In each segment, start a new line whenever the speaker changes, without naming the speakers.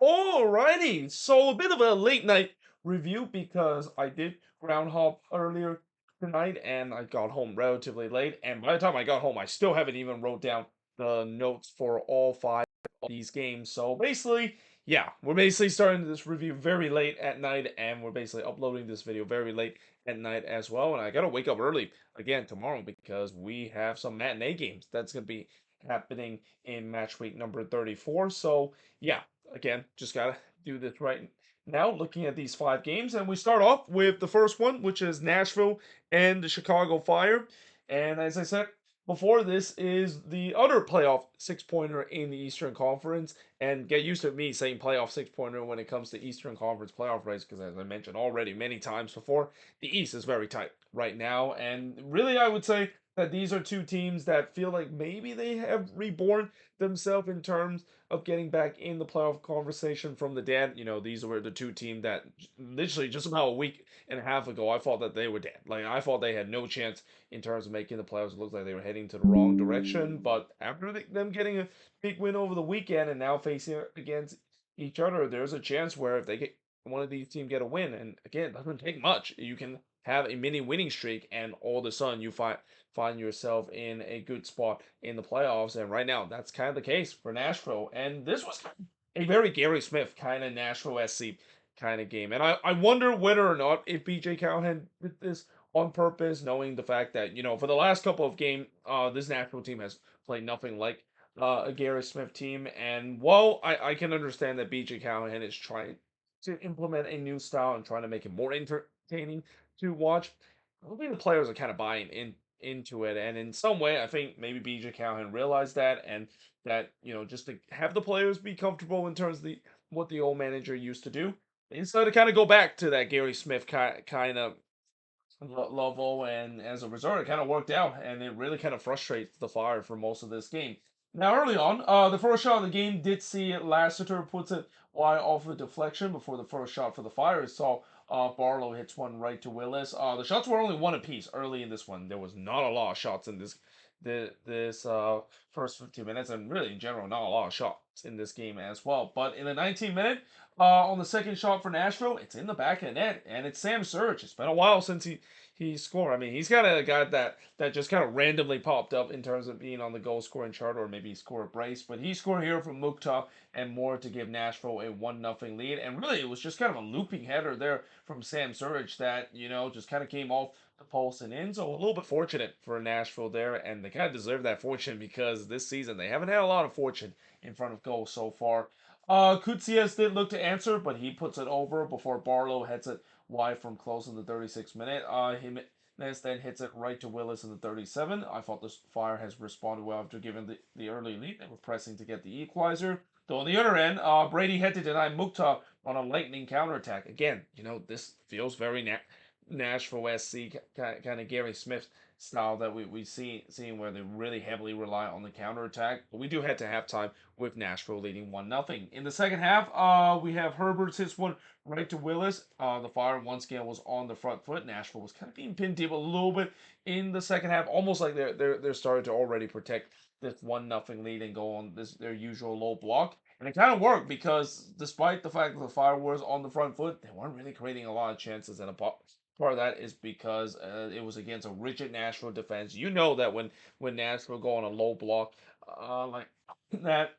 Alrighty, so a bit of a late night review because I did ground hop earlier tonight and I got home relatively late. And by the time I got home, I still haven't even wrote down the notes for all five of these games. So basically, yeah, we're basically starting this review very late at night, and we're basically uploading this video very late at night as well. And I gotta wake up early again tomorrow because we have some matinee games that's gonna be happening in match week number 34. So yeah, again, just gotta do this right now, looking at these five games. And we start off with the first one, which is Nashville and the Chicago Fire. And as I said before, this is the other playoff six-pointer in the Eastern Conference. And get used to me saying playoff six-pointer when it comes to Eastern Conference playoff race, because as I mentioned already many times before, the East is very tight right now. And really, I would say that these are two teams that feel like maybe they have reborn themselves in terms of getting back in the playoff conversation from the dead. These were the two teams that literally just about a week and a half ago, I thought that they were dead. Like, I thought they had no chance in terms of making the playoffs. It looked like they were heading to the wrong direction. But after them getting a big win over the weekend and now facing against each other, there's a chance where if they get one of these teams get a win, and again, it doesn't take much, you can have a mini winning streak, and all of a sudden you find yourself in a good spot in the playoffs. And right now, that's kind of the case for Nashville. And this was a very Gary Smith kind of Nashville SC kind of game. And I wonder whether or not if BJ Callahan did this on purpose, knowing the fact that, for the last couple of games, this Nashville team has played nothing like a Gary Smith team. And while I can understand that BJ Callahan is trying to implement a new style and trying to make it more entertaining to watch, I don't think the players are kind of buying into it. And in some way, I think maybe BJ Callahan realized that, and that, just to have the players be comfortable in terms of what the old manager used to do, instead of kind of go back to that Gary Smith kind of level. And as a result, it kind of worked out, and it really kind of frustrates the Fire for most of this game. Now, early on, the first shot of the game did see Lassiter puts it wide off a deflection before the first shot for the Fire. So Barlow hits one right to Willis. The shots were only one apiece early in this one. There was not a lot of shots in this first 15 minutes, and really in general, not a lot of shots in this game as well. But in the 19th minute, on the second shot for Nashville, it's in the back of the net, and it's Sam Surridge. It's been a while since he scored. I mean, he's got a guy that just kind of randomly popped up in terms of being on the goal scoring chart, or maybe he scored a brace, but he scored here from Mukhtar and more to give Nashville a 1-0 lead. And really, it was just kind of a looping header there from Sam Surridge that, just kind of came off the post and in. So a little bit fortunate for Nashville there, and they kind of deserve that fortune because this season they haven't had a lot of fortune in front of goal so far. Kutsias did look to answer, but he puts it over before Barlow heads it wide from close in the 36th minute. Jimenez then hits it right to Willis in the 37th. I thought the Fire has responded well after giving the early lead. They were pressing to get the equalizer. Though on the other end, Brady had to deny Mukhtar on a lightning counterattack. Again, this feels very Nashville SC kind of Gary Smith style that we seeing where they really heavily rely on the counterattack. But we do head to halftime with Nashville leading 1-0. In the second half, we have Herbert's hits one right to Willis. The Fire once again was on the front foot. Nashville was kind of being pinned deep a little bit in the second half, almost like they're starting to already protect this 1-0 lead and go on their usual low block. And it kind of worked because despite the fact that the Fire was on the front foot, they weren't really creating a lot of chances. And part of that is because it was against a rigid Nashville defense. You know that when Nashville go on a low block like that,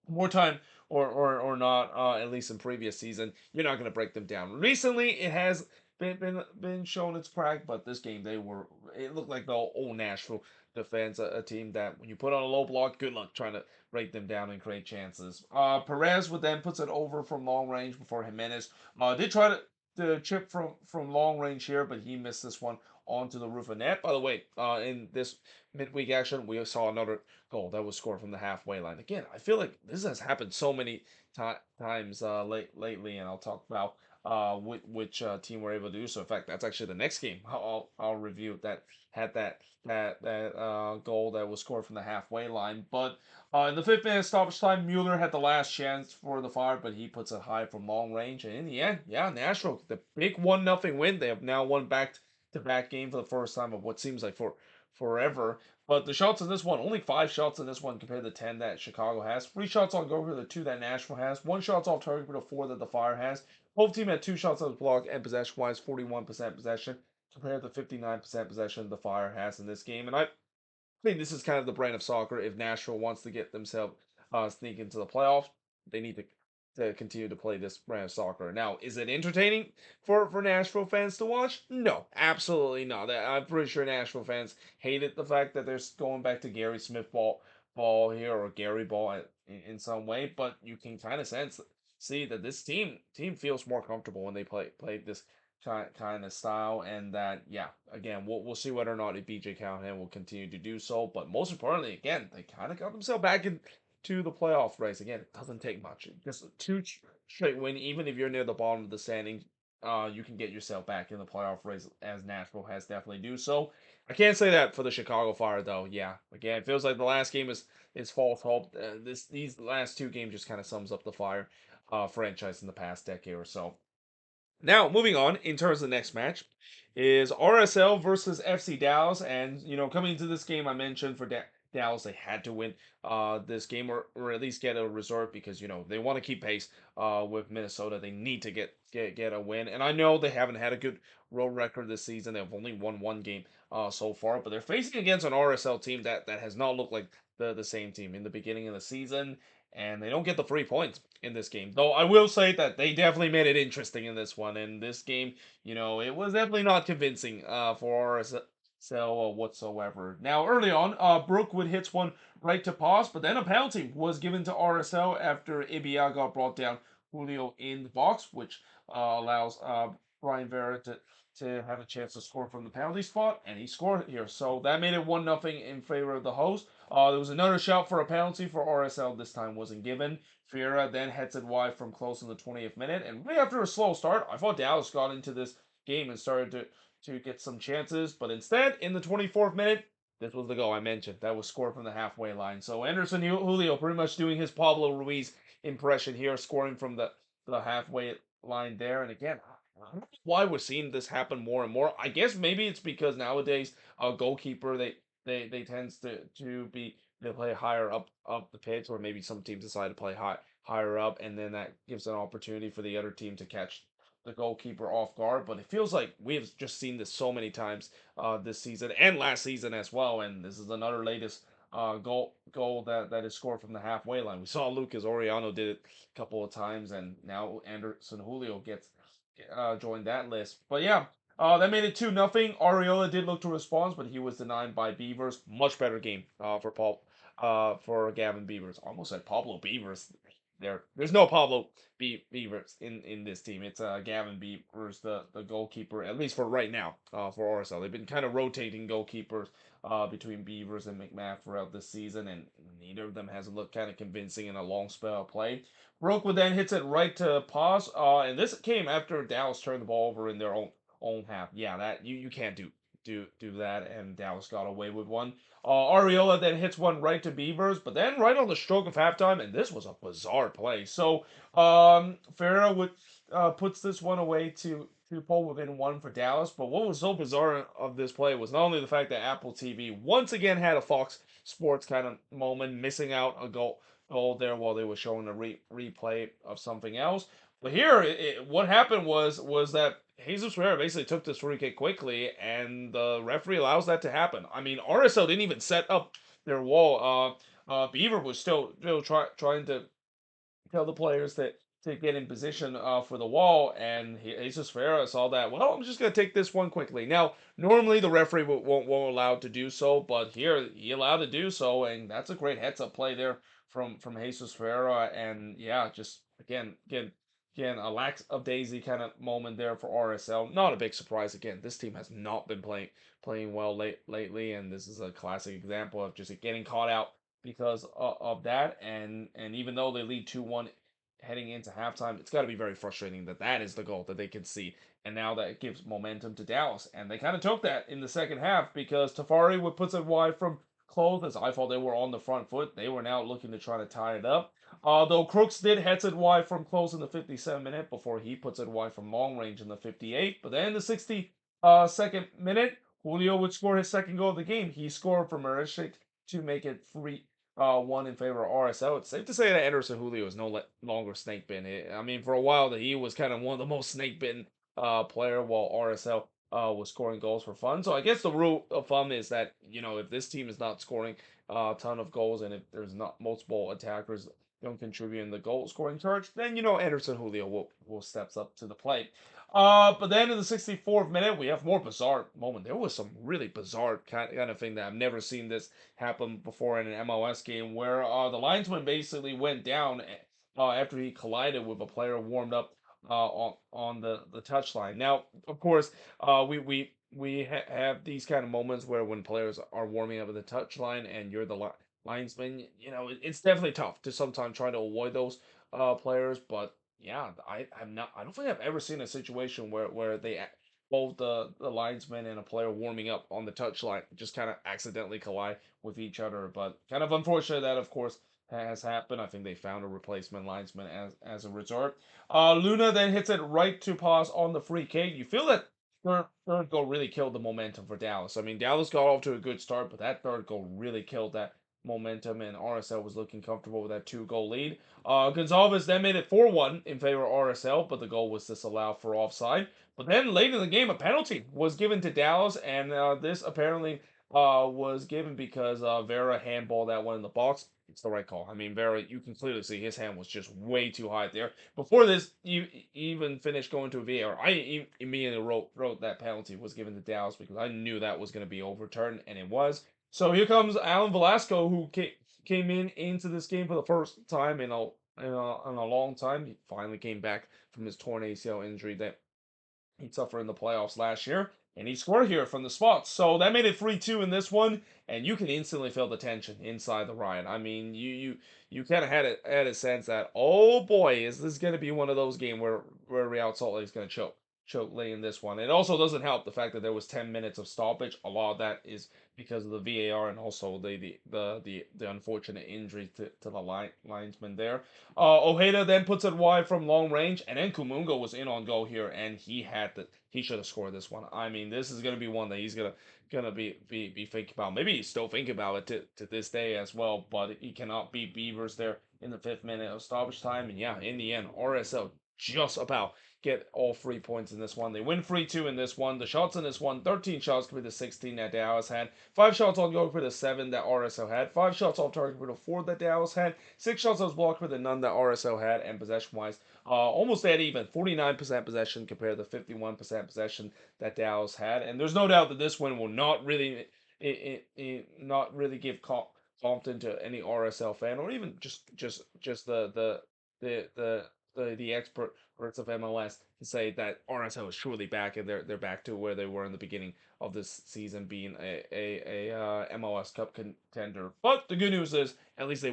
more time or not, at least in previous season, you're not going to break them down. Recently, it has been shown its crack, but this game it looked like the old Nashville defense, a team that when you put on a low block, good luck trying to break them down and create chances. Perez would then puts it over from long range before Jimenez did try to chip from long range here, but he missed this one onto the roof of net. By the way, in this midweek action, we saw another goal that was scored from the halfway line. Again, I feel like this has happened so many times lately, and I'll talk about which team were able to do so. In fact, that's actually the next game I'll review that had that goal that was scored from the halfway line. But in the 5th minute stoppage time, Mueller had the last chance for the Fire, but he puts it high from long range. And in the end, yeah, Nashville, the big 1-0 win. They have now won back-to-back game for the first time of what seems like forever. But the shots in this one, only 5 shots in this one compared to 10 that Chicago has. 3 shots on goal to the 2 that Nashville has. 1 shot off target to the 4 that the Fire has. Both team had 2 shots on the block and possession wise, 41% possession compared to 59% possession the Fire has in this game. And I think this is kind of the brand of soccer. If Nashville wants to get themselves sneak into the playoffs, they need to continue to play this brand of soccer. Now, is it entertaining for Nashville fans to watch? No, absolutely not. I'm pretty sure Nashville fans hated the fact that they're going back to Gary Smith ball here or Gary ball in some way, but you can kind of see that this team feels more comfortable when they play this kind of style, and that again we'll see whether or not if BJ Callahan will continue to do so. But most importantly, again, they kind of got themselves back into the playoff race. Again, it doesn't take much. Just two straight win, even if you're near the bottom of the standing, you can get yourself back in the playoff race as Nashville has definitely do so. I can't say that for the Chicago Fire though. Yeah, again, it feels like the last game is false hope. These last 2 games just kind of sums up the Fire franchise in the past decade or so. Now, moving on, in terms of the next match, is RSL versus FC Dallas. And, coming into this game, I mentioned for Dallas, they had to win this game or at least get a result because, they want to keep pace with Minnesota. They need to get a win. And I know they haven't had a good road record this season. They've only won 1 game so far, but they're facing against an RSL team that has not looked like the same team in the beginning of the season, and they don't get the 3 points in this game. Though I will say that they definitely made it interesting in this one. In this game, it was definitely not convincing for RSL whatsoever. Now, early on, Brookwood hits one right to pause, but then a penalty was given to RSL after Ibiaga brought down Julio in the box, which allows Brian Vera to have a chance to score from the penalty spot, and he scored here. So that made it 1-0 in favor of the host. There was another shout for a penalty for RSL. This time wasn't given. Fiera then heads it wide from close in the 20th minute. And right after a slow start, I thought Dallas got into this game and started to get some chances. But instead, in the 24th minute, this was the goal I mentioned. That was scored from the halfway line. So Anderson Julio pretty much doing his Pablo Ruiz impression here, scoring from the halfway line there. And again, I don't know why we're seeing this happen more and more. I guess maybe it's because nowadays a goalkeeper they tends to be they play higher up the pitch, or maybe some teams decide to play higher up, and then that gives an opportunity for the other team to catch the goalkeeper off guard. But it feels like we've just seen this so many times this season and last season as well. And this is another latest goal that is scored from the halfway line. We saw Lucas Oriano did it a couple of times, and now Anderson Julio gets joined that list. But yeah, that made it 2-0. Ariola did look to respond, but he was denied by Beavers. Much better game for Gavin Beavers. Almost said Pablo Beavers. There's no Pablo Beavers in this team. It's Gavin Beavers, the goalkeeper, at least for right now, for RSL. They've been kind of rotating goalkeepers between Beavers and McMath throughout this season, and neither of them has looked kind of convincing in a long spell of play. Brookwood then hits it right to pause, and this came after Dallas turned the ball over in their own half. Yeah, that you can't do that, and Dallas got away with one. Ariola then hits one right to Beavers, but then right on the stroke of halftime, and this was a bizarre play. So Farah puts this one away to pull within one for Dallas. But what was so bizarre of this play was not only the fact that Apple TV once again had a Fox Sports kind of moment, missing out a goal there while they were showing a replay of something else. But here, what happened was that Jesus Ferreira basically took this free kick quickly, and the referee allows that to happen. I mean, RSL didn't even set up their wall. Beaver was still trying to tell the players that to get in position for the wall, and Jesus Ferreira saw that. Well, I'm just gonna take this one quickly. Now, normally the referee won't allow to do so, but here he allowed to do so, and that's a great heads up play there from Jesus Ferreira, and yeah, just again a lack of daisy kind of moment there for RSL. Not a big surprise. Again, this team has not been playing well lately, and this is a classic example of just getting caught out because of that. And even though they lead 2-1 heading into halftime, it's got to be very frustrating that is the goal that they can see. And now that gives momentum to Dallas. And they kind of took that in the second half because Tafari would puts it wide from close. As I thought they were on the front foot, they were now looking to try to tie it up. Though Crooks did heads it wide from close in the 57th minute before he puts it wide from long range in the 58th. But then in the 62nd minute, Julio would score his second goal of the game. He scored for Marishik to make it 3-1 in favor of RSL. It's safe to say that Anderson Julio is no longer snake bitten. I mean, for a while that he was kind of one of the most snake bitten player, while RSL was scoring goals for fun. So I guess the rule of thumb is that if this team is not scoring a ton of goals and if there's not multiple attackers don't contribute in the goal scoring charge, then Anderson Julio will steps up to the plate. But then in the 64th minute, we have more bizarre moment. There was some really bizarre kind of thing that I've never seen this happen before in an MLS game, where the linesman basically went down after he collided with a player warmed up on the touchline. Now, of course, we have these kind of moments where when players are warming up at the touchline and you're the linesman, it's definitely tough to sometimes try to avoid those players, but yeah, I don't think I've ever seen a situation where both the linesman and a player warming up on the touchline just kind of accidentally collide with each other. But kind of unfortunate that, of course, has happened. I think they found a replacement linesman as a result. Luna then hits it right to pause on the free kick. You feel that third goal really killed the momentum for Dallas. I mean, Dallas got off to a good start, but that third goal really killed that momentum, and RSL was looking comfortable with that 2-goal lead. Gonzalez then made it 4-1 in favor of RSL, but the goal was disallowed for offside. But then late in the game, a penalty was given to Dallas, and this apparently was given because Vera handballed that one in the box. It's the right call. I mean, Vera, you can clearly see his hand was just way too high there. Before this you even finished going to VAR, I immediately wrote that penalty was given to Dallas because I knew that was going to be overturned, and it was. So here comes Alan Velasco, who came into this game for the first time in a long time. He finally came back from his torn ACL injury that he suffered in the playoffs last year, and he scored here from the spot. So that made it 3-2 in this one, and you can instantly feel the tension inside the Ryan. I mean, you kind of had a sense that, oh boy, is this going to be one of those games where Real Salt Lake is going to choke late in this one. It also doesn't help the fact that there was 10 minutes of stoppage. A lot of that is because of the VAR and also the unfortunate injury to the linesman there. Ojeda then puts it wide from long range, and then Kumungo was in on goal here, and he should have scored this one. I mean, this is gonna be one that he's gonna be thinking about. Maybe he's still thinking about it to this day as well, but he cannot beat Beavers there in the 5th minute of stoppage time. And yeah, in the end, RSL just about get all 3 points in this one. They win 3-2 in this one. The shots in this one, 13 shots compared to 16 that Dallas had. 5 shots on goal compared to 7 that RSL had. 5 shots off target compared to 4 that Dallas had. 6 shots on blocked compared to none that RSL had. And possession-wise, almost at even. 49% possession compared to 51% possession that Dallas had. And there's no doubt that this win will not really, not really give confidence to any RSL fan or even just the expert words of MLS to say that RSL is truly back and they're back to where they were in the beginning of this season, being a MLS Cup contender. But the good news is at least they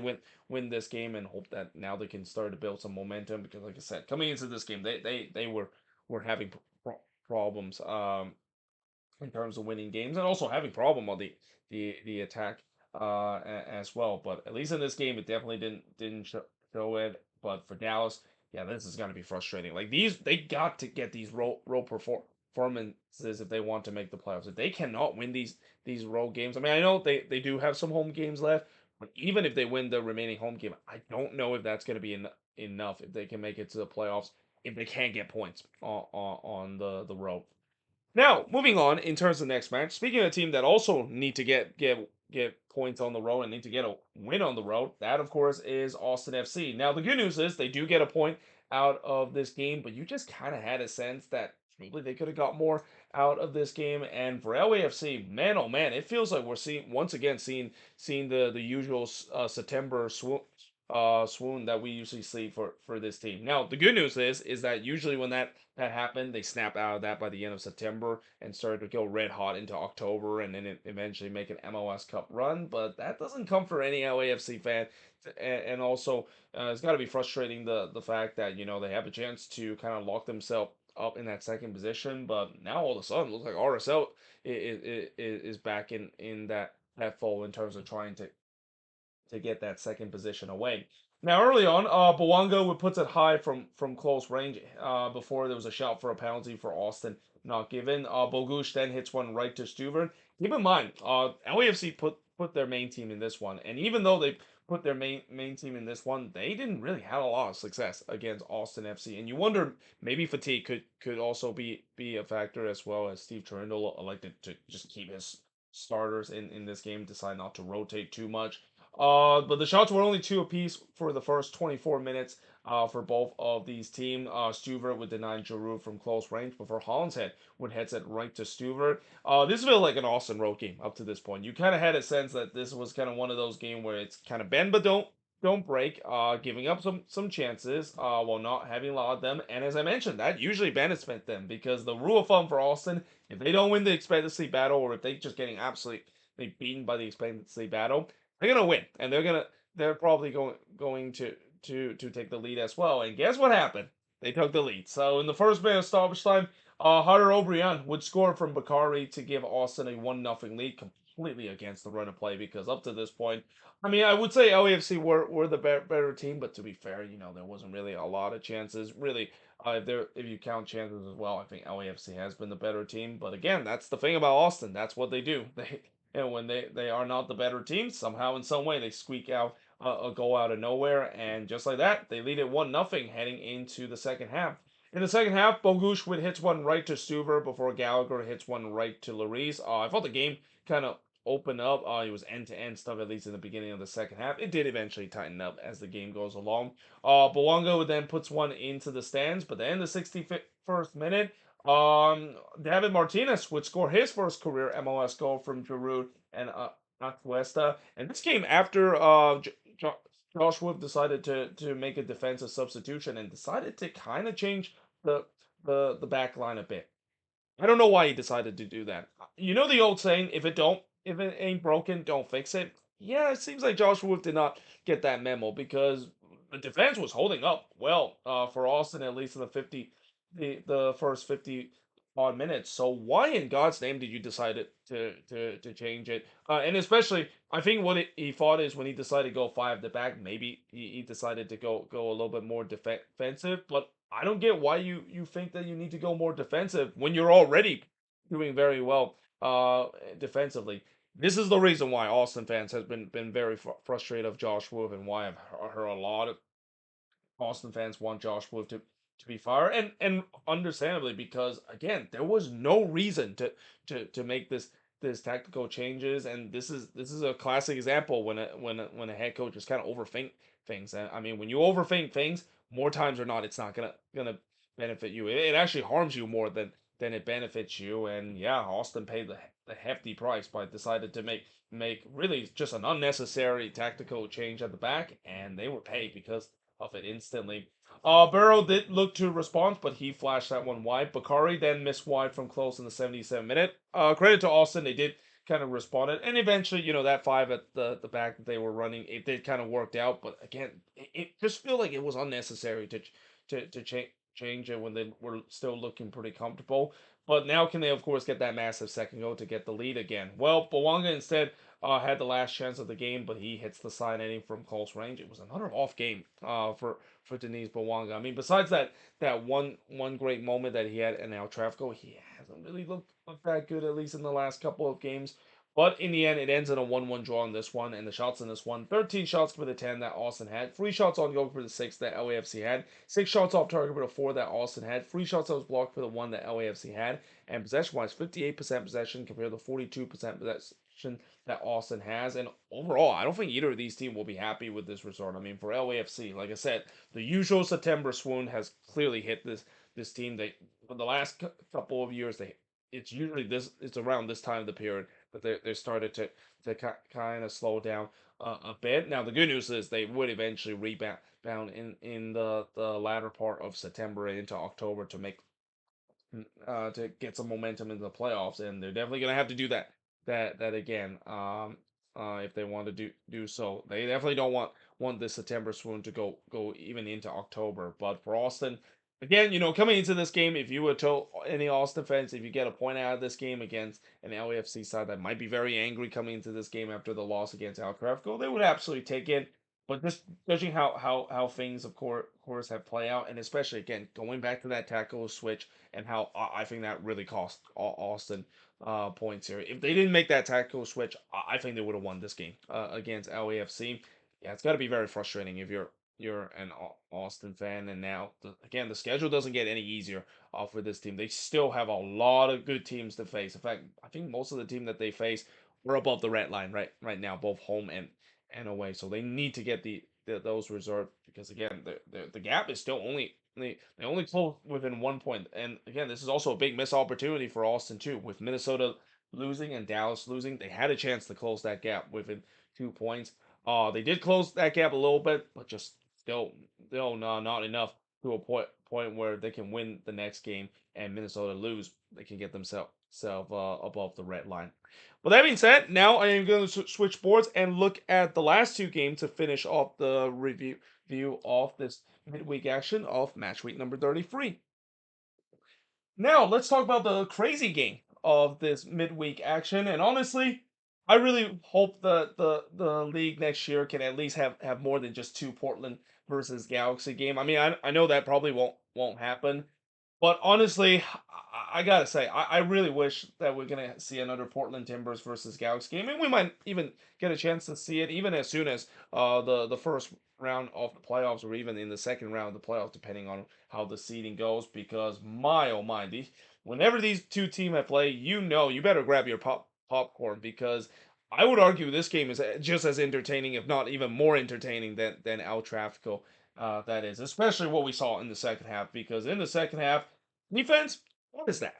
win this game, and hope that now they can start to build some momentum, because like I said, coming into this game they were having problems in terms of winning games, and also having problem on the attack as well. But at least in this game, it definitely didn't show it. But for Dallas, yeah, this is gonna be frustrating. Like they got to get these role performances if they want to make the playoffs. If they cannot win these road games, I mean, I know they do have some home games left, but even if they win the remaining home game, I don't know if that's gonna be enough if they can make it to the playoffs if they can't get points on the road. Now, moving on in terms of the next match. Speaking of a team that also need to get points on the road and need to get a win on the road, that of course is Austin FC. Now, the good news is they do get a point out of this game, but you just kind of had a sense that maybe they could have got more out of this game. And for LAFC, man, oh man, it feels like we're seeing once again seeing the usual September swoon that we usually see for this team. Now, the good news is that usually when that happened, they snap out of that by the end of September and started to go red hot into October, and then eventually make an MLS Cup run. But that doesn't come for any LAFC fan, and also it's got to be frustrating the fact that they have a chance to kind of lock themselves up in that second position, but now all of a sudden it looks like RSL is back in that fold in terms of trying to get that second position away. Now, early on, Bouanga would puts it high from close range before there was a shout for a penalty for Austin not given. Bogusz then hits one right to Stuver. Keep in mind, LAFC put their main team in this one, and even though they put their main team in this one, they didn't really have a lot of success against Austin FC. And you wonder maybe fatigue could also be a factor, as well as Steve Cherundolo elected to just keep his starters in this game, decide not to rotate too much. But the shots were only two apiece for the first 24 minutes for both of these teams. Stuver would deny Giroud from close range before Hollinshead would heads it right to Stuver. This felt like an Austin road game up to this point. You kind of had a sense that this was kind of one of those games where it's kind of bend but don't break, giving up some chances while not having a lot of them. And as I mentioned, that usually benefits them because the rule of thumb for Austin, if they don't win the expectancy battle or if they just getting absolutely beaten by the expectancy battle, they're gonna win and they're probably going to take the lead as well. And guess what happened? They took the lead. So in the first minute of stoppage time, Hunter O'Brien would score from Bakari to give Austin a 1-0 lead, completely against the run of play because up to this point, I mean, I would say LAFC were the better team, but to be fair, there wasn't really a lot of chances. Really, if you count chances as well, I think LAFC has been the better team. But again, that's the thing about Austin. That's what they do. When they are not the better team, somehow in some way they squeak out a goal out of nowhere, and just like that, they lead it 1-0 heading into the second half. In the second half, Bogusz would hits one right to Stuver before Gallagher hits one right to Lloris. I thought the game kind of opened up. It was end-to-end stuff, at least in the beginning of the second half. It did eventually tighten up as the game goes along. Bouanga would then puts one into the stands, but then the 61st minute, David Martinez would score his first career MLS goal from Giroud and Atuesta. And this came after Josh Wolf decided to make a defensive substitution and decided to kind of change the the back line a bit. I don't know why he decided to do that. You know the old saying, if it ain't broken, don't fix it. Yeah, it seems like Josh Wolf did not get that memo because the defense was holding up well for Austin, at least in the first 50 odd minutes. So why in God's name did you decide to change it? And especially, I think he thought is when he decided to go five at the back, maybe he decided to go a little bit more defensive. But I don't get why you think that you need to go more defensive when you're already doing very well defensively. This is the reason why Austin fans has been very frustrated of Josh Wolf, and why I've heard a lot of Austin fans want Josh Wolf to be fired, and understandably, because again, there was no reason to make this tactical changes, and this is a classic example when a head coach just kind of overthink things. And I mean, when you overthink things, more times or not, it's not gonna benefit you. It actually harms you more than it benefits you. And yeah, Austin paid the hefty price by decided to make really just an unnecessary tactical change at the back, and they were paid because of it instantly. Burrow did look to respond, but he flashed that one wide. Bakari then missed wide from close in the 77th minute. Credit to Austin, they did kind of respond it, and eventually, that five at the back that they were running, it did kind of worked out. But again, it just felt like it was unnecessary to change it when they were still looking pretty comfortable. But now can they, of course, get that massive second goal to get the lead again? Well, Bawanga instead had the last chance of the game, but he hits the side netting from close range. It was another off game for Denise Bawanga. I mean, besides that one great moment that he had in El Tráfico, he hasn't really looked that good, at least in the last couple of games. But in the end, it ends in a 1-1 draw in this one, and the shots in this one, 13 shots for the 10 that Austin had, 3 shots on goal for the 6 that LAFC had, 6 shots off target for the 4 that Austin had, 3 shots that was blocked for the 1 that LAFC had, and possession-wise, 58% possession compared to 42% possession that Austin has. And overall, I don't think either of these teams will be happy with this result. I mean, for LAFC, like I said, the usual September swoon has clearly hit this team. They for the last couple of years, it's usually it's around this time of the period that they started to kind of slow down a bit. Now the good news is they would eventually rebound in the latter part of September and into October to get some momentum into the playoffs, and they're definitely gonna have to do that again. If they want to do so, they definitely don't want this September swoon to go even into October. But for Austin, again, coming into this game, if you were told any Austin fans, if you get a point out of this game against an LAFC side that might be very angry coming into this game after the loss against Al Krafko, they would absolutely take it. But just judging how things of course have played out, and especially again going back to that tackle switch and how I think that really cost Austin points here. If they didn't make that tackle switch, I think they would have won this game against LAFC. Yeah, it's got to be very frustrating if you're an Austin fan, and now again the schedule doesn't get any easier for this team. They still have a lot of good teams to face. In fact, I think most of the team that they face are above the red line right now, both home and away. So they need to get those reserved because again, the gap is still only they only close within 1 point. And again, this is also a big missed opportunity for Austin too. With Minnesota losing and Dallas losing, they had a chance to close that gap within 2 points. They did close that gap a little bit, but just still not enough to a point where they can win the next game and Minnesota lose. They can get themselves above the red line. With that being said, now I am going to switch boards and look at the last two games to finish off the review of this midweek action of match week number 33. Now, let's talk about the crazy game of this midweek action. And honestly, I really hope the league next year can at least have more than just two Portland versus Galaxy game. I mean, I know that probably won't happen, but honestly, I gotta say, I really wish that we're gonna see another Portland Timbers versus Galaxy game, and we might even get a chance to see it even as soon as the first round of the playoffs, or even in the second round of the playoffs, depending on how the seeding goes. Because my oh my, whenever these two teams have played, you better grab your popcorn because I would argue this game is just as entertaining, if not even more entertaining than El Tráfico. That is, especially what we saw in the second half, because in the second half, defense, what is that?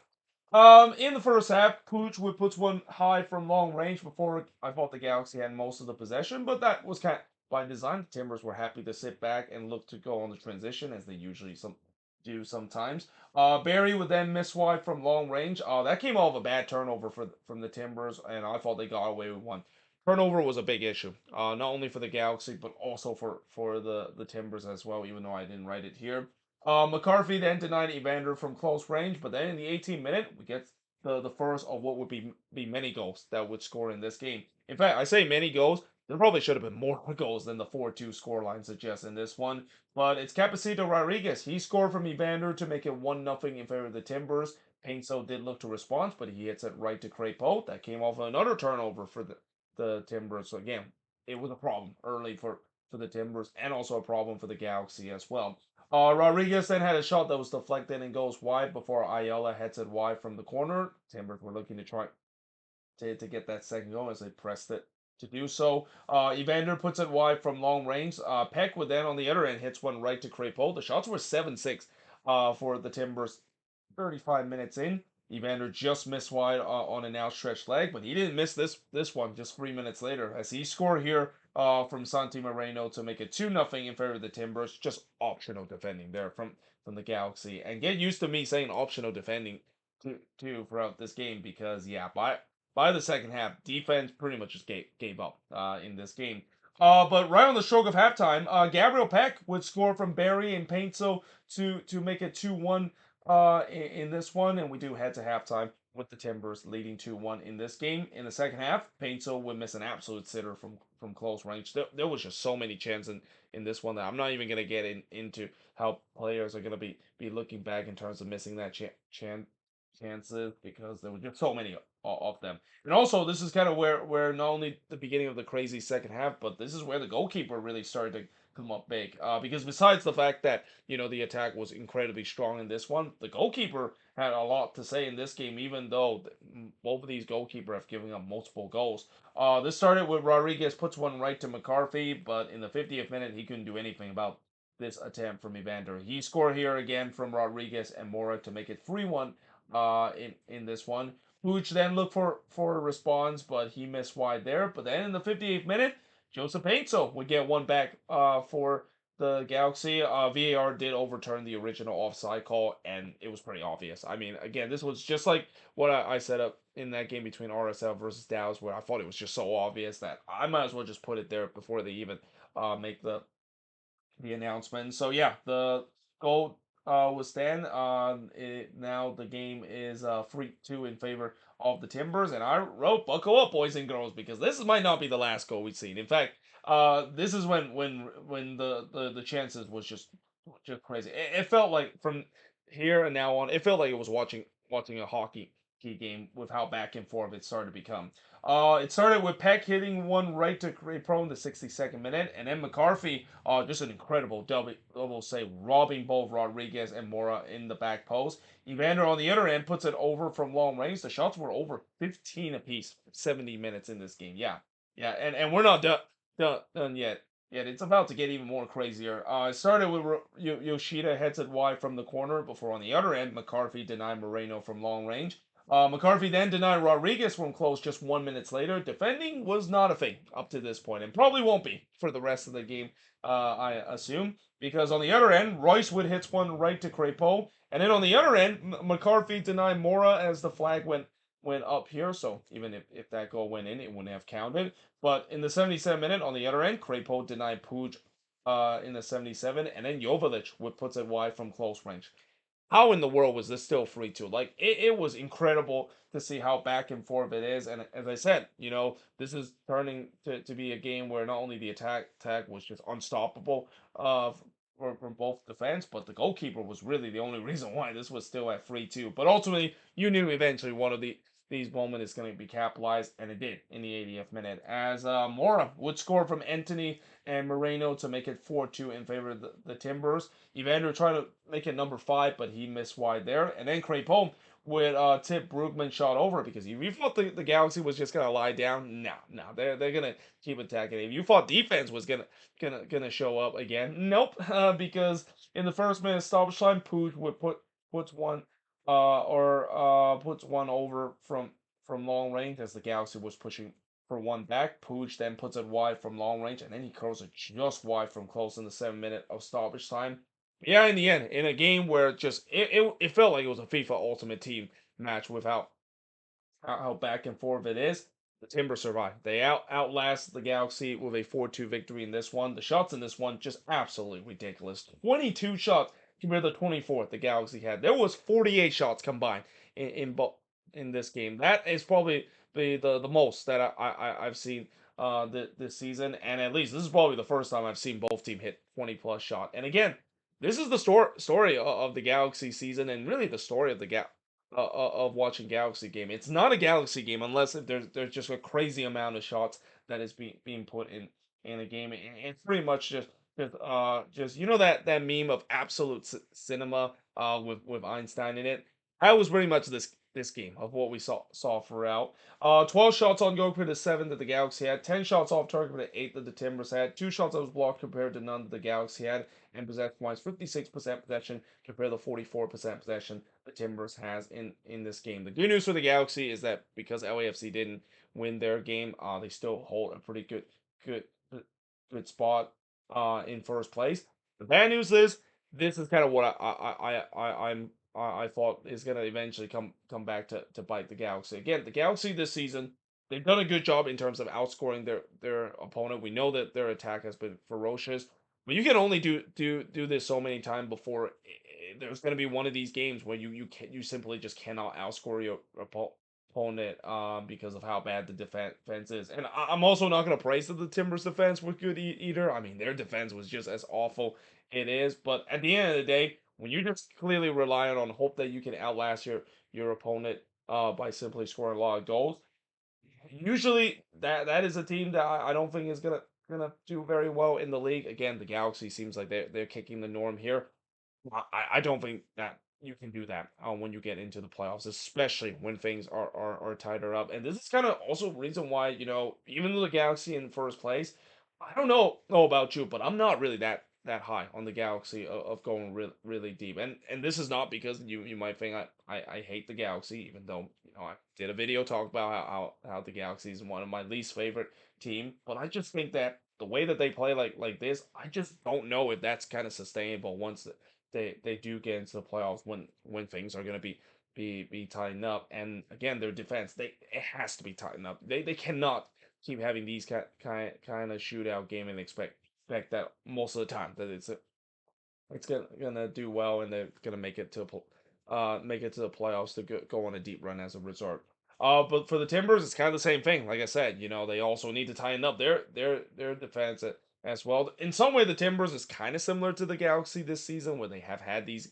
In the first half, Pooch would put one high from long range before I thought the Galaxy had most of the possession, but that was kind of by design. The Timbers were happy to sit back and look to go on the transition as they usually do sometimes. Barry would then miss wide from long range. That came off a bad turnover from the Timbers, and I thought they got away with one. Turnover was a big issue, not only for the Galaxy but also for the Timbers as well. Even though I didn't write it here. McCarthy then denied Evander from close range, but then in the 18th minute, we get the first of what would be many goals that would score in this game. In fact, I say many goals. There probably should have been more goals than the 4-2 scoreline suggests in this one. But it's Capacito Rodriguez. He scored from Evander to make it 1-0 in favor of the Timbers. Painso did look to respond, but he hits it right to Crepeau. That came off another turnover for the Timbers. So again, it was a problem early for the Timbers and also a problem for the Galaxy as well. Rodriguez then had a shot that was deflected and goes wide before Ayala heads it wide from the corner. Timbers were looking to try to get that second goal as they pressed it to do so. Evander puts it wide from long range. Peck would then on the other end hits one right to Crepeau. The shots were 7-6 for the Timbers 35 minutes in. Evander just missed wide on an outstretched leg, but he didn't miss this one just 3 minutes later as he scored here from Santi Moreno to make it 2-0 in favor of the Timbers. Just optional defending there from the Galaxy. And get used to me saying optional defending too throughout this game because yeah, by the second half, defense pretty much just gave up in this game. But right on the stroke of halftime, Gabriel Peck would score from Barry and Painso to make it 2-1 in this one, and we do head to halftime with the Timbers leading 2-1 in this game. In the second half, Painso would miss an absolute sitter from close range. There was just so many chances in this one that I'm not even going to get into how players are going to be looking back in terms of missing that chances because there were just so many of them. And also, this is kind of where not only the beginning of the crazy second half, but this is where the goalkeeper really started to come up big. Because besides the fact that the attack was incredibly strong in this one, the goalkeeper had a lot to say in this game. Even though both of these goalkeepers have given up multiple goals. This started with Rodriguez puts one right to McCarthy, but in the 50th minute he couldn't do anything about this attempt from Evander. He scored here again from Rodriguez and Mora to make it 3-1 in this one. Hooch then looked for a response, but he missed wide there. But then in the 58th minute, Joseph Painso would get one back for the Galaxy. VAR did overturn the original offside call, and it was pretty obvious. I mean, again, this was just like what I set up in that game between RSL versus Dallas, where I thought it was just so obvious that I might as well just put it there before they even make the announcement. So yeah, the goal was stand. Now the game is 3-2 in favor of the Timbers, and I wrote buckle up, boys and girls, because this might not be the last goal we've seen. In fact, This is when the chances was just crazy. It felt like from here and now on, it felt like it was watching a hockey game with how back and forth it started to become. It started with Peck hitting one right to Gray Pro in the 62nd minute, and then McCarthy, just an incredible double save, robbing both Rodriguez and Mora in the back post. Evander on the other end puts it over from long range. The shots were over 15 apiece, 70 minutes in this game. Yeah, yeah, and we're not done yet. Yet it's about to get even more crazier. It started with Yoshida heads it wide from the corner before on the other end McCarthy denied Moreno from long range. McCarthy then denied Rodriguez from close just 1 minute later. Defending was not a thing up to this point, and probably won't be for the rest of the game, I assume, because on the other end, Roycewood hits one right to Crepeau, and then on the other end, McCarthy denied Mora as the flag went up here. So even if that goal went in, it wouldn't have counted. But in the 77th minute, on the other end, Crepeau denied Puig in the 77, and then Joveljic would puts it wide from close range. How in the world was this still 3-2? Like it was incredible to see how back and forth it is. And as I said, this is turning to be a game where not only the attack was just unstoppable for both defense, but the goalkeeper was really the only reason why this was still at 3-2. But ultimately, you knew eventually one of these moments is going to be capitalized, and it did in the 80th minute as Mora would score from Anthony and Moreno to make it 4-2 in favor of the Timbers. Evander tried to make it number 5, but he missed wide there. And then Crepom with tip Brugman shot over because if you thought the Galaxy was just gonna lie down, no, they're gonna keep attacking. If you thought defense was gonna show up again, nope. Because in the first minute stoppage time, Puig would puts one puts one over from long range as the Galaxy was pushing for one back. Puig then puts it wide from long range, and then he curls it just wide from close in the 7 minute of stoppage time. Yeah, in the end, in a game where it felt like it was a FIFA Ultimate Team match with how back and forth it is. The Timbers survived. They outlast the Galaxy with a 4-2 victory in this one. The shots in this one just absolutely ridiculous. 22 shots compared to 24 the Galaxy had. There was 48 shots combined in this game. That is probably the most that I've seen this season, and at least this is probably the first time I've seen both team hit 20 plus shot. And again, this is the story of the Galaxy season, and really the story of of watching Galaxy game. It's not a Galaxy game unless if there's just a crazy amount of shots that is being put in a game. It's pretty much just that meme of absolute cinema with Einstein in it. That was pretty much this game of what we saw throughout. 12 shots on goal compared to 7 that the Galaxy had. 10 shots off target compared to 8 that the Timbers had. 2 shots that was blocked compared to none that the Galaxy had. And possession-wise, 56% possession compared to 44% possession the Timbers has in this game. The good news for the Galaxy is that because LAFC didn't win their game, they still hold a pretty good good spot in first place. The bad news is this is kind of what I thought is gonna eventually come back to bite the Galaxy. Again, the Galaxy this season, they've done a good job in terms of outscoring their opponent. We know that their attack has been ferocious, but you can only do this so many times before there's going to be one of these games where you simply just cannot outscore your opponent because of how bad the defense is. And I'm also not going to praise that the Timbers defense was good either. I mean, their defense was just as awful it is. But at the end of the day, when you're just clearly relying on hope that you can outlast your opponent by simply scoring a lot of goals, usually that is a team that I don't think is gonna do very well in the league. Again, the Galaxy seems like they're kicking the norm here. I don't think that you can do that when you get into the playoffs, especially when things are tighter up. And this is kind of also the reason why, even though the Galaxy in first place, I don't know about you, but I'm not really that high on the Galaxy of going really deep. And this is not because you might think I hate the Galaxy, even though I did a video talk about how the Galaxy is one of my least favorite team. But I just think that the way that they play like this, I just don't know if that's kind of sustainable once they do get into the playoffs when things are going to be tightened up. And again, their defense, it has to be tightened up. They cannot keep having these kind of shootout game and expect that most of the time that it's gonna do well and they're gonna make it to the playoffs to go on a deep run as a result. But for the Timbers, it's kind of the same thing. Like I said, they also need to tighten up their defense as well. In some way, the Timbers is kind of similar to the Galaxy this season, where they have had these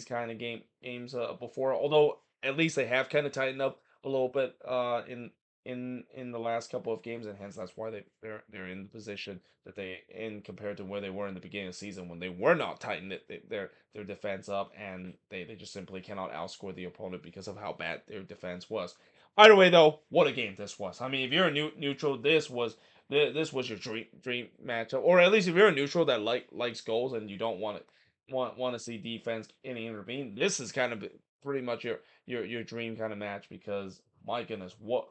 kind of games before. Although at least they have kind of tightened up a little bit in the last couple of games, and hence that's why they're in the position that they in compared to where they were in the beginning of the season when they were not tightening their defense up, and they just simply cannot outscore the opponent because of how bad their defense was. Either way, though, what a game this was. I mean, if you're a neutral, this was your dream matchup, or at least if you're a neutral that likes goals and you don't want to see defense intervene, this is kind of pretty much your dream kind of match because my goodness, what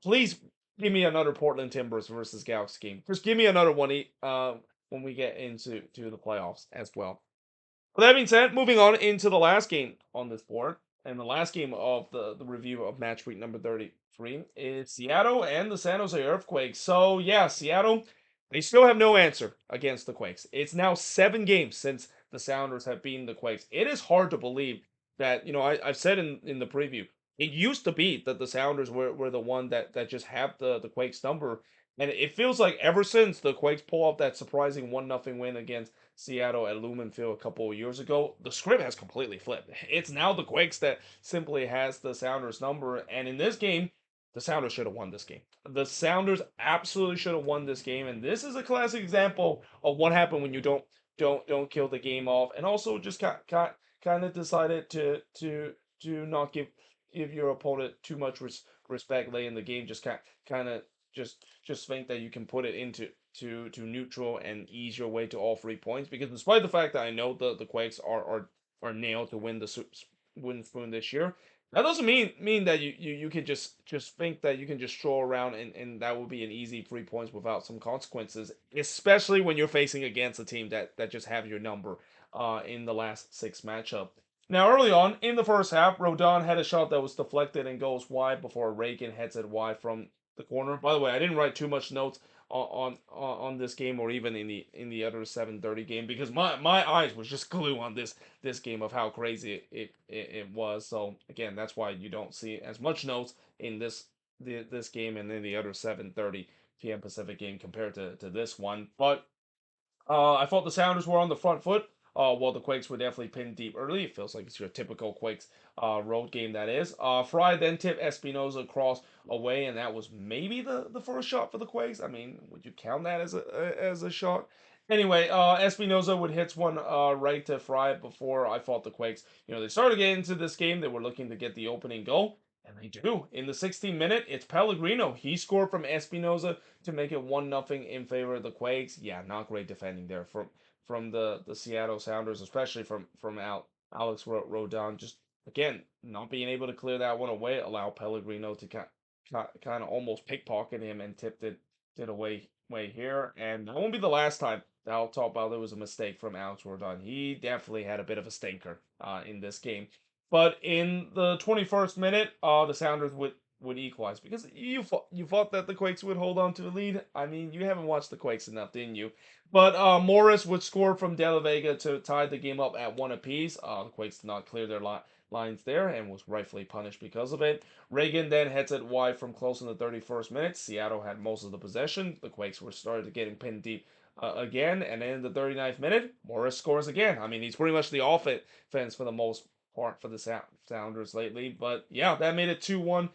please give me another Portland Timbers versus Galaxy game. Just give me another one when we get into the playoffs as well. With that being said, moving on into the last game on this board, and the last game of the review of match week number 33 is Seattle and the San Jose Earthquakes. So, yeah, Seattle, they still have no answer against the Quakes. It's now 7 games since the Sounders have beaten the Quakes. It is hard to believe that, I've said in the preview, it used to be that the Sounders were the one that just have the Quakes number. And it feels like ever since the Quakes pull off that surprising 1-0 win against Seattle at Lumen Field a couple of years ago, the script has completely flipped. It's now the Quakes that simply has the Sounders number, and in this game, the Sounders should have won this game. The Sounders absolutely should have won this game, and this is a classic example of what happened when you don't kill the game off, and also just kind of decided to not give your opponent too much respect late in the game. Just kind of just think that you can put it into to neutral and ease your way to all 3 points. Because despite the fact that I know the Quakes are nailed to win the win spoon this year, that doesn't mean that you can just think that you can just stroll around and that will be an easy 3 points without some consequences, especially when you're facing against a team that just have your number in the last 6 matchup. Now, early on in the first half, Rodon had a shot that was deflected and goes wide before Reagan heads it wide from the corner. By the way, I didn't write too much notes on this game or even in the other 7:30 game because my eyes was just glue on this game of how crazy it was. So again, that's why you don't see as much notes in this game and in the other 7:30 p.m. Pacific game compared to this one. But I thought the Sounders were on the front foot. While the Quakes were definitely pinned deep early. It feels like it's your typical Quakes road game, that is. Fry then tipped Espinoza across away, and that was maybe the first shot for the Quakes. I mean, would you count that as a shot? Anyway, Espinoza would hit one right to Fry before I thought the Quakes. They started getting into this game. They were looking to get the opening goal. And they do. In the 16th minute, it's Pellegrino. He scored from Espinoza to make it 1-0 in favor of the Quakes. Yeah, not great defending there from the Seattle Sounders, especially from Alex Rodon. Just again, not being able to clear that one away, allow Pellegrino to kind of almost pickpocket him and tipped it away here. And that won't be the last time that I'll talk about there was a mistake from Alex Rodon. He definitely had a bit of a stinker in this game. But in the 21st minute, the Sounders would equalize because you thought that the Quakes would hold on to the lead. I mean, you haven't watched the Quakes enough, didn't you? But Morris would score from De La Vega to tie the game up at one apiece. The Quakes did not clear their lines there and was rightfully punished because of it. Reagan then heads it wide from close in the 31st minute. Seattle had most of the possession. The Quakes were started getting pinned deep again, and then in the 39th minute, Morris scores again. I mean, he's pretty much the offense for the most part for the Sounders lately. But yeah, that made it 2-1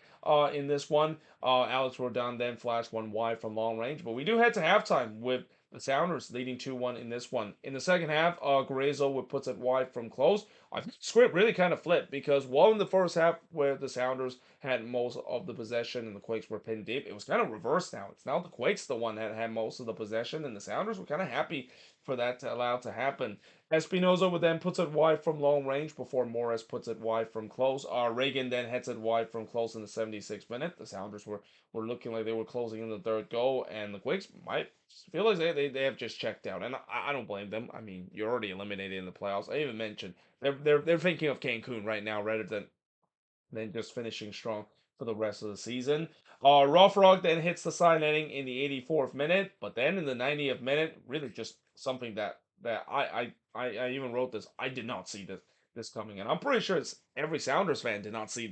in this one. Alex Rodon then flashed one wide from long range. But we do head to halftime with the Sounders leading 2-1 in this one. In the second half, Guerrero would puts it wide from close. I think the script really kind of flipped because while in the first half where the Sounders had most of the possession and the Quakes were pinned deep, it was kind of reversed now. It's now the Quakes the one that had most of the possession and the Sounders were kind of happy for that to allow to happen. Espinoza would then puts it wide from long range before Morris puts it wide from close. Reagan then heads it wide from close in the 76th minute. The Sounders were looking like they were closing in the third goal, and the Quakes might feel like they have just checked out, and I don't blame them. I mean, you're already eliminated in the playoffs. I even mentioned they're thinking of Cancun right now rather than just finishing strong for the rest of the season. Rothrock then hits the side netting in the 84th minute, but then in the 90th minute, really just something that I even wrote this. I did not see this coming, and I'm pretty sure every Sounders fan did not see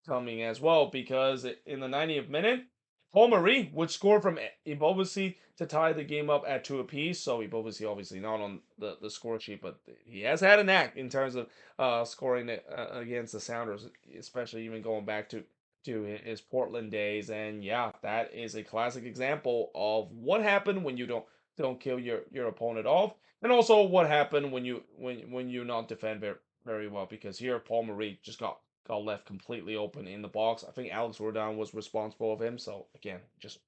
coming as well, because in the 90th minute, Paul Marie would score from Ibobasi to tie the game up at two apiece. So Ibobasi obviously not on the score sheet, but he has had an act in terms of scoring against the Sounders, especially even going back to his Portland days. And yeah, that is a classic example of what happened when you don't kill your opponent off, and also what happened when you not defend very well. Because here Paul Marie just got left completely open in the box. I think Alex Rodon was responsible of him. So again, just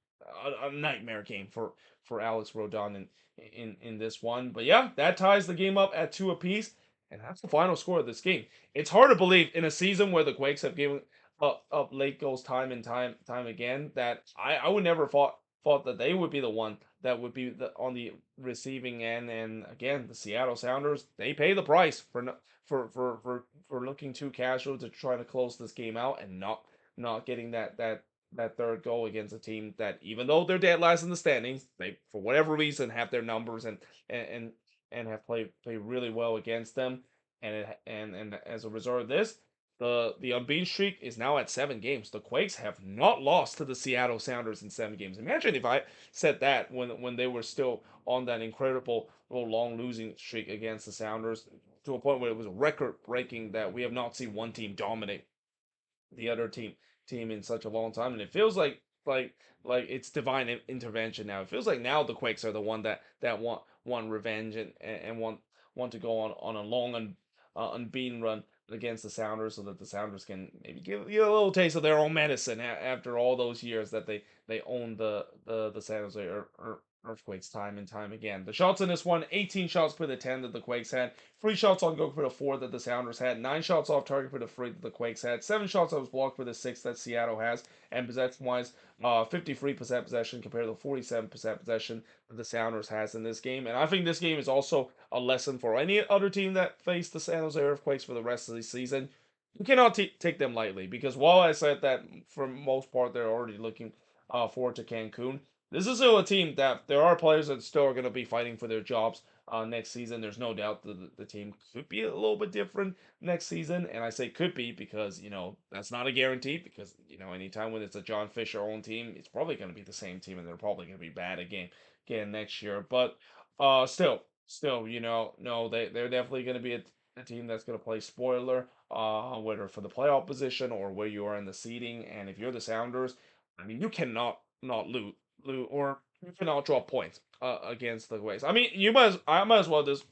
a nightmare game for Alex Rodon in this one. But yeah, that ties the game up at two apiece, and that's the final score of this game. It's hard to believe in a season where the Quakes have given up late goals time and time again that I would never thought that they would be the one that would be on the receiving end. And again, the Seattle Sounders, they pay the price for looking too casual to try to close this game out and not getting that third goal against a team that, even though they're dead last in the standings, they for whatever reason have their numbers and and have played really well against them. And as a result of this, the unbeaten streak is now at 7 games. The Quakes have not lost to the Seattle Sounders in 7 games. Imagine if I said that when they were still on that incredible long losing streak against the Sounders, to a point where it was record breaking that we have not seen one team dominate the other team in such a long time. And it feels like like it's divine intervention now. It feels like now the Quakes are the one that want revenge and want to go on a long unbeaten run against the Sounders, so that the Sounders can maybe give you a little taste of their own medicine after all those years that they owned the San Jose Earthquakes time and time again. The shots in this one: 18 shots per the 10 that the Quakes had, 3 shots on goal for the 4 that the Sounders had, 9 shots off target for the 3 that the Quakes had, 7 shots that was blocked for the 6 that Seattle has, and possession-wise, 53% possession compared to 47% possession that the Sounders has in this game. And I think this game is also a lesson for any other team that faced the San Jose Earthquakes for the rest of the season. You cannot take them lightly, because while I said that for most part they're already looking forward to Cancun, this is still a team that there are players that still are going to be fighting for their jobs next season. There's no doubt that the team could be a little bit different next season, and I say could be because that's not a guarantee. Because anytime when it's a John Fisher owned team, it's probably going to be the same team, and they're probably going to be bad again next year. But still, no, they're definitely going to be a team that's going to play spoiler, whether for the playoff position or where you are in the seeding. And if you're the Sounders, I mean, you cannot not lose, or you cannot draw points against the Waves. I mean, I might as well just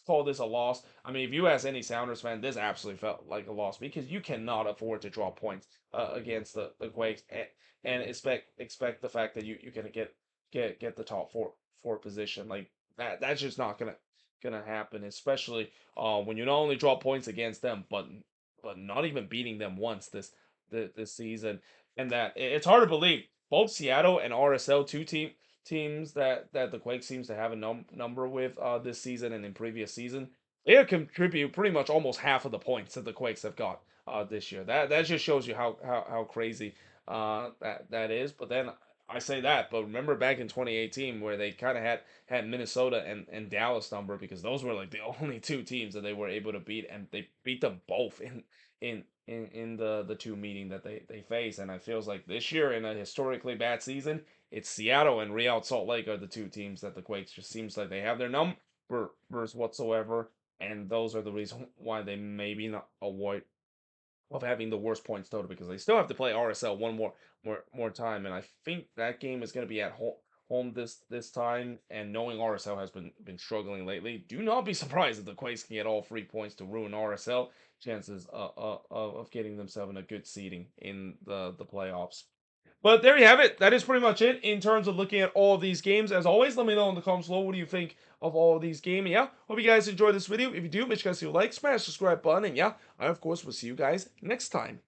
call this a loss. I mean, if you ask any Sounders fan, this absolutely felt like a loss, because you cannot afford to draw points against the Quakes, and expect the fact that you're gonna get the top four position like that. That's just not gonna happen, especially when you not only draw points against them, but not even beating them once this season. And that it's hard to believe both Seattle and RSL, teams that the Quakes seems to have a number with this season and in previous season, they contribute pretty much almost half of the points that the Quakes have got this year. That just shows you how crazy that is. But then I say that, but remember back in 2018 where they kind of had Minnesota and Dallas number, because those were like the only two teams that they were able to beat, and they beat them both in the two meeting that they face. And it feels like this year, in a historically bad season, it's Seattle and Real Salt Lake are the two teams that the Quakes just seems like they have their numbers whatsoever, and those are the reason why they maybe not avoid of having the worst points total, because they still have to play RSL one more time. And I think that game is going to be at home this time. And knowing RSL has been struggling lately, do not be surprised if the Quakes can get all 3 points to ruin RSL chances of getting themselves in a good seeding in the playoffs. But there you have it. That is pretty much it in terms of looking at all of these games. As always, let me know in the comments below what do you think of all of these games. Yeah, hope you guys enjoyed this video. If you do, make sure you guys leave a like, smash the subscribe button, and yeah, I of course will see you guys next time.